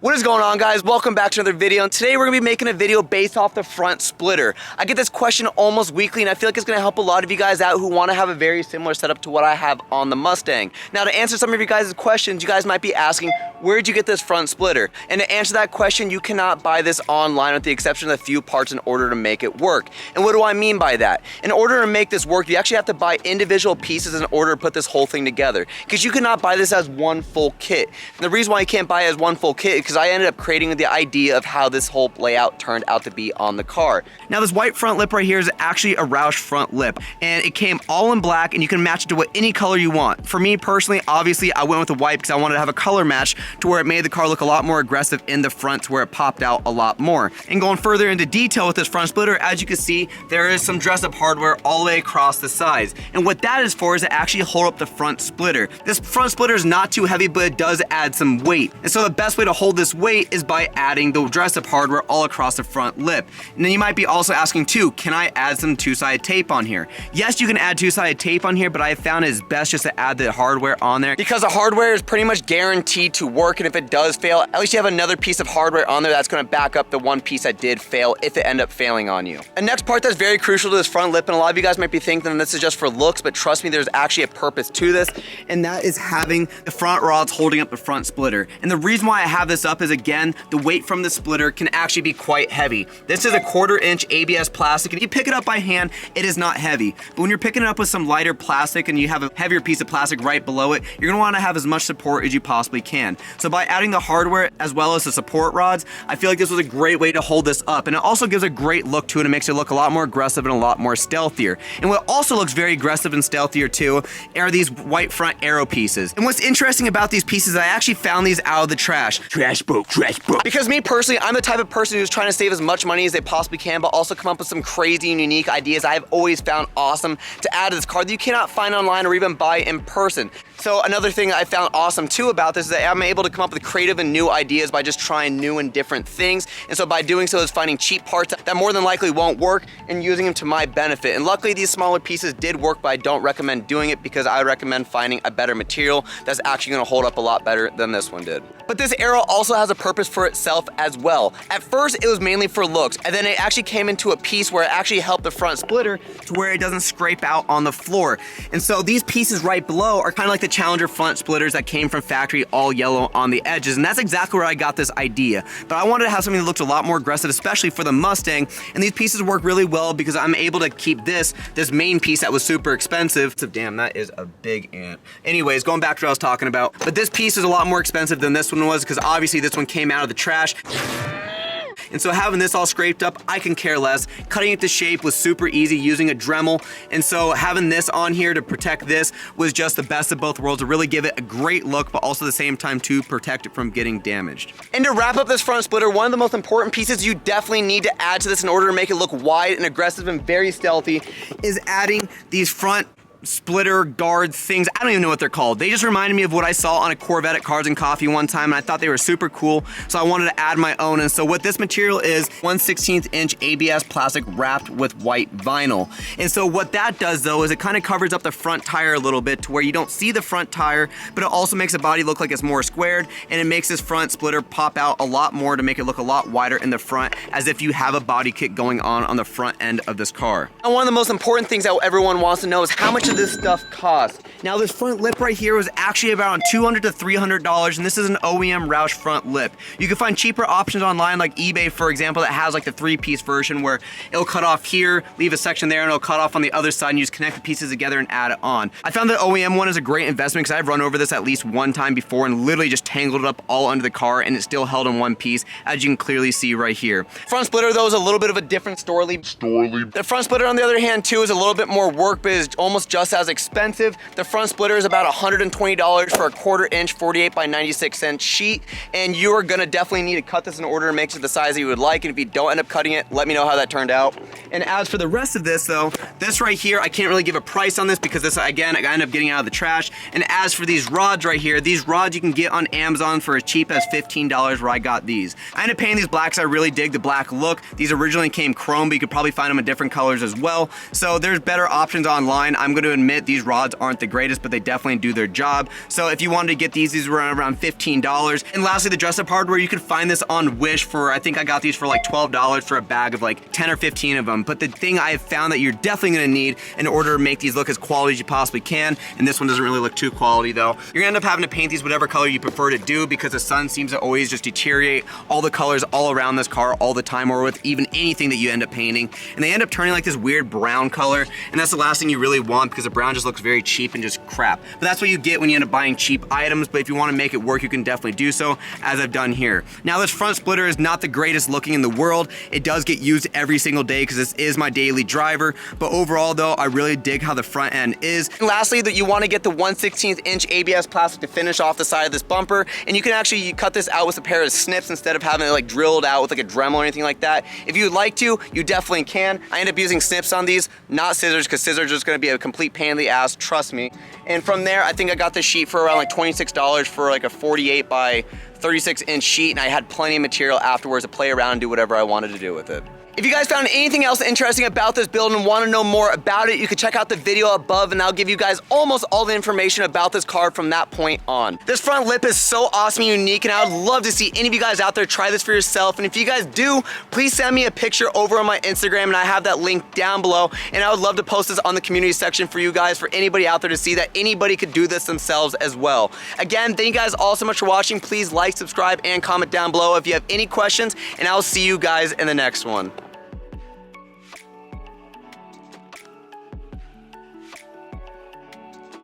What is going on, guys? Welcome back to another video, and today we're gonna be making a video based off the front splitter. I get this question almost weekly, and I feel like it's gonna help a lot of you guys out who wanna have a very similar setup to what I have on the Mustang. Now, to answer some of you guys' questions, you guys might be asking, where'd you get this front splitter? And to answer that question, you cannot buy this online with the exception of a few parts in order to make it work. And what do I mean by that? In order to make this work, you actually have to buy individual pieces in order to put this whole thing together, because you cannot buy this as one full kit. And the reason why you can't buy it as one full kit is because I ended up creating the idea of how this whole layout turned out to be on the car. Now, this white front lip right here is actually a Roush front lip, and it came all in black, and you can match it to any color you want. For me personally, obviously I went with the white because I wanted to have a color match to where it made the car look a lot more aggressive in the front, to where it popped out a lot more. And going further into detail with this front splitter, as you can see, there is some dress up hardware all the way across the sides. And what that is for is to actually hold up the front splitter. This front splitter is not too heavy, but it does add some weight. And so the best way to hold this weight is by adding the dress up hardware all across the front lip. And then you might be also asking too, can I add some two-sided tape on here? Yes, you can add two-sided tape on here, but I have found it's best just to add the hardware on there, because the hardware is pretty much guaranteed to work, and if it does fail, at least you have another piece of hardware on there that's going to back up the one piece that did fail if it ended up failing on you. And next part that's very crucial to this front lip, and a lot of you guys might be thinking this is just for looks, but trust me, there's actually a purpose to this, and that is having the front rods holding up the front splitter. And the reason why I have this up is, again, the weight from the splitter can actually be quite heavy. This is a 1/4 inch ABS plastic, and if you pick it up by hand, it is not heavy. But when you're picking it up with some lighter plastic and you have a heavier piece of plastic right below it, you're gonna wanna have as much support as you possibly can. So by adding the hardware as well as the support rods, I feel like this was a great way to hold this up. And it also gives a great look to it. It makes it look a lot more aggressive and a lot more stealthier. And what also looks very aggressive and stealthier too are these white front arrow pieces. And what's interesting about these pieces, I actually found these out of the trash. Trash boat. Because me personally, I'm the type of person who's trying to save as much money as they possibly can, but also come up with some crazy and unique ideas I've always found awesome to add to this car that you cannot find online or even buy in person. So another thing I found awesome too about this is that I'm able to come up with creative and new ideas by just trying new and different things. And so by doing so is finding cheap parts that more than likely won't work and using them to my benefit. And luckily these smaller pieces did work, but I don't recommend doing it because I recommend finding a better material that's actually gonna hold up a lot better than this one did. But this arrow also has a purpose for itself as well. At first it was mainly for looks, and then it actually came into a piece where it actually helped the front splitter to where it doesn't scrape out on the floor. And so these pieces right below are kind of like the Challenger front splitters that came from factory, all yellow on the edges, and that's exactly where I got this idea. But I wanted to have something that looked a lot more aggressive, especially for the Mustang, and these pieces work really well because I'm able to keep this main piece that was super expensive. So damn, that is a big ant. Anyways, going back to what I was talking about, but this piece is a lot more expensive than this one was because obviously this one came out of the trash. And so having this all scraped up, I can care less. Cutting it to shape was super easy using a Dremel. And so having this on here to protect this was just the best of both worlds, to really give it a great look, but also at the same time to protect it from getting damaged. And to wrap up this front splitter, one of the most important pieces you definitely need to add to this in order to make it look wide and aggressive and very stealthy is adding these front splitter guard things. I don't even know what they're called. They just reminded me of what I saw on a Corvette at Cars and Coffee one time, and I thought they were super cool, so I wanted to add my own. And so what this material is, 1/16 inch ABS plastic wrapped with white vinyl. And so what that does though is it kind of covers up the front tire a little bit to where you don't see the front tire, but it also makes the body look like it's more squared, and it makes this front splitter pop out a lot more to make it look a lot wider in the front, as if you have a body kit going on the front end of this car. And one of the most important things that everyone wants to know is how much of this stuff costs. Now this front lip right here was actually about $200 to $300, and this is an OEM Roush front lip. You can find cheaper options online like eBay, for example, that has like the 3-piece version where it'll cut off here, leave a section there, and it'll cut off on the other side, and you just connect the pieces together and add it on. I found the OEM one is a great investment because I've run over this at least one time before and literally just tangled it up all under the car, and it still held in one piece, as you can clearly see right here. Front splitter though is a little bit of a different story. The front splitter on the other hand too is a little bit more work, but is almost just as expensive. The front splitter is about $120 for a 1/4 inch 48 by 96 cent sheet, and you are gonna definitely need to cut this in order to make it the size that you would like. And if you don't end up cutting it, let me know how that turned out. And as for the rest of this though, this right here, I can't really give a price on this because this, again, I ended up getting out of the trash. And as for these rods right here, these rods you can get on Amazon for as cheap as $15 where I got these. I ended up paying these blacks. I really dig the black look. These originally came chrome, but you could probably find them in different colors as well. So there's better options online. I'm going to admit these rods aren't the greatest, but they definitely do their job. So if you wanted to get these were around $15. And lastly, the dress up hardware, you can find this on Wish for, I think I got these for like $12 for a bag of like 10 or 15 of them. But the thing I have found that you're definitely gonna need in order to make these look as quality as you possibly can, and this one doesn't really look too quality though, you're gonna end up having to paint these whatever color you prefer to do, because the sun seems to always just deteriorate all the colors all around this car all the time, or with even anything that you end up painting. And they end up turning like this weird brown color, and that's the last thing you really want, because the brown just looks very cheap and just crap. But that's what you get when you end up buying cheap items. But if you want to make it work, you can definitely do so, as I've done here. Now, this front splitter is not the greatest looking in the world. It does get used every single day because this is my daily driver, but overall though, I really dig how the front end is. And lastly, that you want to get the 1/16 inch ABS plastic to finish off the side of this bumper, and you can actually cut this out with a pair of snips instead of having it like drilled out with like a Dremel or anything like that. If you'd like to, you definitely can. I end up using snips on these, not scissors, because scissors are just going to be a complete pain in the ass, trust me. And from there, I think I got this sheet for around like $26 for like a 48 by 36 inch sheet, and I had plenty of material afterwards to play around and do whatever I wanted to do with it. If you guys found anything else interesting about this build and want to know more about it, you can check out the video above, and I'll give you guys almost all the information about this car from that point on. This front lip is so awesome and unique, and I would love to see any of you guys out there try this for yourself. And if you guys do, please send me a picture over on my Instagram, and I have that link down below, and I would love to post this on the community section for you guys, for anybody out there to see that anybody could do this themselves as well. Again, thank you guys all so much for watching. Please like, subscribe, and comment down below if you have any questions, and I'll see you guys in the next one.